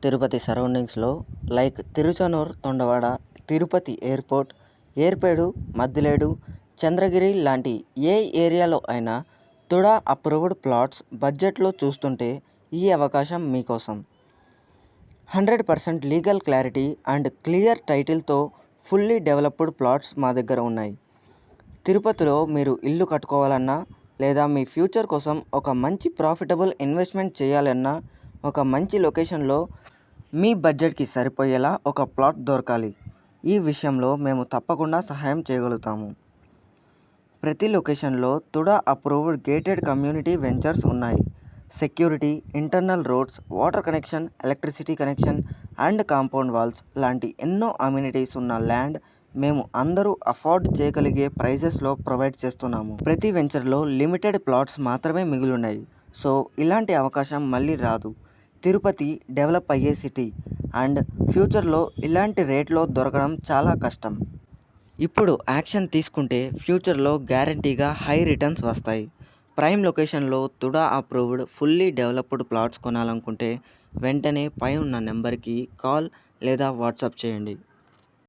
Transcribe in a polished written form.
తిరుపతి సరౌండింగ్స్లో like Tiruchanur, Tondavada, Tirupati airport, Yerpedu, మద్దిలేడు, Chandragiri లాంటి ఏ ఏరియాలో అయినా తుడా అప్రూవ్డ్ ప్లాట్స్ బడ్జెట్లో చూస్తుంటే ఈ అవకాశం మీకోసం. 100% లీగల్ క్లారిటీ అండ్ క్లియర్ టైటిల్తో ఫుల్లీ డెవలప్డ్ ప్లాట్స్ మా దగ్గర ఉన్నాయి. తిరుపతిలో మీరు ఇల్లు కట్టుకోవాలన్నా లేదా మీ ఫ్యూచర్ కోసం ఒక మంచి ప్రాఫిటబుల్ ఇన్వెస్ట్మెంట్ చేయాలన్నా ఒక మంచి లొకేషన్లో మీ బడ్జెట్కి సరిపోయేలా ఒక ప్లాట్ దొరకాలి. ఈ విషయంలో మేము తప్పకుండా సహాయం చేయగలుగుతాము. ప్రతి లొకేషన్లో TUDA approved gated community ventures ఉన్నాయి. Security, internal roads, water connection, electricity connection and compound walls లాంటి ఎన్నో అమ్యూనిటీస్ ఉన్న ల్యాండ్ మేము అందరూ అఫోర్డ్ చేయగలిగే ప్రైజెస్లో ప్రొవైడ్ చేస్తున్నాము. ప్రతి వెంచర్లో లిమిటెడ్ ప్లాట్స్ మాత్రమే మిగిలున్నాయి. సో ఇలాంటి అవకాశం మళ్ళీ రాదు. తిరుపతి డెవలప్ అయ్యే సిటీ అండ్ ఫ్యూచర్లో ఇలాంటి రేట్లో దొరకడం చాలా కష్టం. ఇప్పుడు యాక్షన్ తీసుకుంటే ఫ్యూచర్లో గ్యారంటీగా హై రిటర్న్స్ వస్తాయి. ప్రైమ్ లొకేషన్లో TUDA approved fully developed plots కొనాలనుకుంటే వెంటనే పై ఉన్న నెంబర్కి కాల్ లేదా వాట్సాప్ చేయండి.